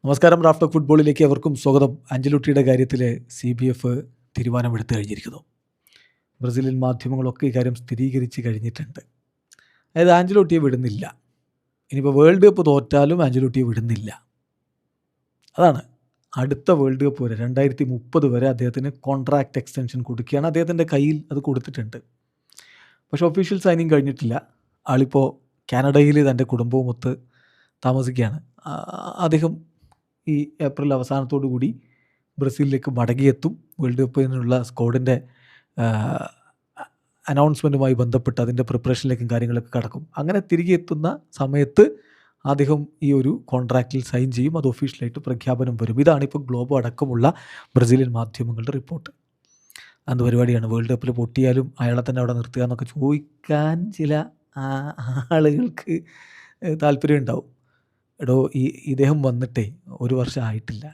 നമസ്കാരം. റാഫ്റ്റർ ഫുട്ബോളിലേക്ക് അവർക്കും സ്വാഗതം. ആഞ്ചലോട്ടിയുടെ കാര്യത്തിൽ CBF തീരുമാനമെടുത്തു കഴിഞ്ഞിരിക്കുന്നു. ബ്രസീലിയൻ മാധ്യമങ്ങളൊക്കെ ഇക്കാര്യം സ്ഥിരീകരിച്ച് കഴിഞ്ഞിട്ടുണ്ട്. അതായത് ആഞ്ചലോട്ടിയെ വിടുന്നില്ല. ഇനിയിപ്പോൾ വേൾഡ് കപ്പ് തോറ്റാലും ആഞ്ചലോട്ടിയെ വിടുന്നില്ല. അതാണ് അടുത്ത വേൾഡ് കപ്പ് വരെ 2030 വരെ അദ്ദേഹത്തിന് കോൺട്രാക്റ്റ് എക്സ്റ്റൻഷൻ കൊടുക്കുകയാണ്. അദ്ദേഹത്തിൻ്റെ കയ്യിൽ അത് കൊടുത്തിട്ടുണ്ട്. പക്ഷേ ഒഫീഷ്യൽ സൈനിങ് കഴിഞ്ഞിട്ടില്ല. ആളിപ്പോൾ കാനഡയിൽ തൻ്റെ കുടുംബവുമൊത്ത് താമസിക്കുകയാണ്. അദ്ദേഹം ഈ ഏപ്രിൽ അവസാനത്തോടു കൂടി ബ്രസീലിലേക്ക് മടങ്ങിയെത്തും. വേൾഡ് കപ്പിനുള്ള സ്ക്വാഡിൻ്റെ അനൗൺസ്മെൻറ്റുമായി ബന്ധപ്പെട്ട് അതിൻ്റെ പ്രിപ്പറേഷനിലേക്കും കാര്യങ്ങളൊക്കെ കടക്കും. അങ്ങനെ തിരികെ എത്തുന്ന സമയത്ത് അദ്ദേഹം ഈ ഒരു കോൺട്രാക്റ്റിൽ സൈൻ ചെയ്യും. അത് ഒഫീഷ്യലായിട്ട് പ്രഖ്യാപനം വരും. ഇതാണിപ്പോൾ ഗ്ലോബോ അടക്കമുള്ള ബ്രസീലിയൻ മാധ്യമങ്ങളുടെ റിപ്പോർട്ട്. എന്ത് പരിപാടിയാണ്, വേൾഡ് കപ്പിൽ പൊട്ടിയാലും അയാളെ തന്നെ അവിടെ നിർത്തുക എന്നൊക്കെ ചോദിക്കാൻ ചില ആളുകൾക്ക് താല്പര്യം ഉണ്ടാവും. എടോ, ഇദ്ദേഹം വന്നിട്ടേ 1 വർഷം ആയിട്ടില്ല.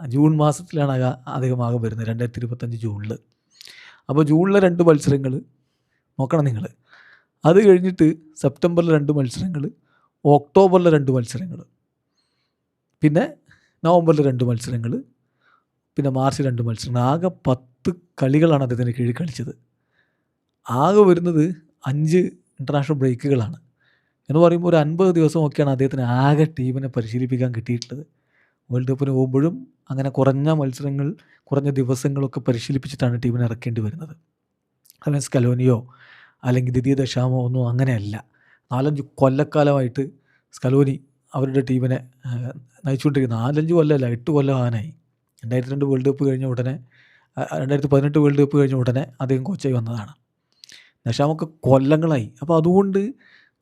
ജൂൺ മാസത്തിലാണ് അദ്ദേഹം ആകെ വരുന്നത്, 2025 ജൂണിൽ. അപ്പോൾ ജൂണിലെ 2 മത്സരങ്ങൾ നോക്കണം നിങ്ങൾ. അത് കഴിഞ്ഞിട്ട് സെപ്റ്റംബറിൽ 2 മത്സരങ്ങൾ, ഒക്ടോബറിൽ 2 മത്സരങ്ങൾ, പിന്നെ നവംബറിൽ 2 മത്സരങ്ങൾ, പിന്നെ മാർച്ചിൽ 2 മത്സരങ്ങൾ. ആകെ 10 കളികളാണ് അദ്ദേഹത്തിന് കീഴിൽ കളിച്ചത്. ആകെ വരുന്നത് 5 ഇൻ്റർനാഷണൽ ബ്രേക്കുകളാണ്. എന്ന് പറയുമ്പോൾ ഒരു 50 ദിവസമൊക്കെയാണ് അദ്ദേഹത്തിന് ആകെ ടീമിനെ പരിശീലിപ്പിക്കാൻ കിട്ടിയിട്ടുള്ളത്. വേൾഡ് കപ്പിന് പോകുമ്പോഴും അങ്ങനെ കുറഞ്ഞ മത്സരങ്ങൾ, കുറഞ്ഞ ദിവസങ്ങളൊക്കെ പരിശീലിപ്പിച്ചിട്ടാണ് ടീമിനെ ഇറക്കേണ്ടി വരുന്നത്. അല്ലെങ്കിൽ സ്കലോനിയോ അല്ലെങ്കിൽ ദിദിയ ദശാമോ ഒന്നും അങ്ങനെയല്ല. 4-5 കൊല്ലക്കാലമായിട്ട് സ്കലോനി അവരുടെ ടീമിനെ നയിച്ചുകൊണ്ടിരിക്കുന്നത്. 4-5 കൊല്ലമല്ല, 8 കൊല്ലം ആവാനായി. 2002 വേൾഡ് കപ്പ് കഴിഞ്ഞ ഉടനെ, 2018 വേൾഡ് കപ്പ് കഴിഞ്ഞ ഉടനെ അദ്ദേഹം കോച്ചായി വന്നതാണ്. ദശാമൊക്കെ കൊല്ലങ്ങളായി. അപ്പോൾ അതുകൊണ്ട്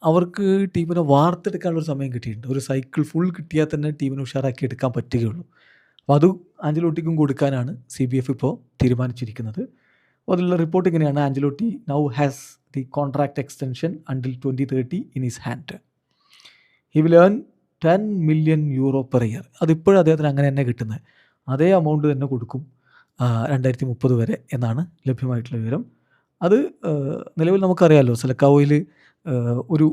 അവർക്ക് ടീമിനെ വാർത്തെടുക്കാനുള്ളൊരു സമയം കിട്ടിയിട്ടുണ്ട്. ഒരു സൈക്കിൾ ഫുൾ കിട്ടിയാൽ തന്നെ ടീമിനെ ഉഷാറാക്കി എടുക്കാൻ പറ്റുകയുള്ളൂ. അപ്പോൾ അത് ആഞ്ചലോട്ടിക്കും കൊടുക്കാനാണ് CBF ഇപ്പോൾ തീരുമാനിച്ചിരിക്കുന്നത്. അപ്പോൾ അതിലുള്ള റിപ്പോർട്ട് ഇങ്ങനെയാണ്: Ancelotti now has the contract extension until 2030 in his hand. He will earn 10 million euro per year. അതിപ്പോഴും അദ്ദേഹത്തിന് അങ്ങനെ തന്നെ കിട്ടുന്നത്. അതേ എമൗണ്ട് തന്നെ കൊടുക്കും 2030 വരെ എന്നാണ് ലഭ്യമായിട്ടുള്ള വിവരം. അത് നിലവിൽ നമുക്കറിയാമല്ലോ, സെലക്കാവോയിൽ ഒരു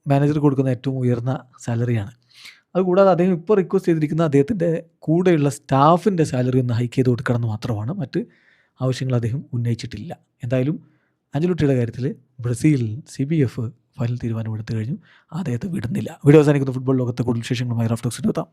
മാനേജർ കൊടുക്കുന്ന ഏറ്റവും ഉയർന്ന സാലറിയാണ്. അതുകൂടാതെ അദ്ദേഹം ഇപ്പോൾ റിക്വസ്റ്റ് ചെയ്തിരിക്കുന്ന അദ്ദേഹത്തിൻ്റെ കൂടെയുള്ള സ്റ്റാഫിൻ്റെ സാലറി ഒന്ന് ഹൈക്ക് ചെയ്ത് കൊടുക്കണം എന്ന് മാത്രമാണ്. മറ്റ് ആവശ്യങ്ങൾ അദ്ദേഹം ഉന്നയിച്ചിട്ടില്ല. എന്തായാലും ആഞ്ചലോട്ടിയുടെ കാര്യത്തിൽ ബ്രസീൽ CBF ഫൈനൽ തീരുമാനമെടുത്തു കഴിഞ്ഞു. അദ്ദേഹത്തെ വിടുന്നില്ല. വീഡിയോ അവസാനിക്കുന്ന ഫുട്ബോൾ ലോകത്തെ കൂടുതൽ വിശേഷങ്ങളുമായി റാഫ്റ്റോക്സിന് എത്താം.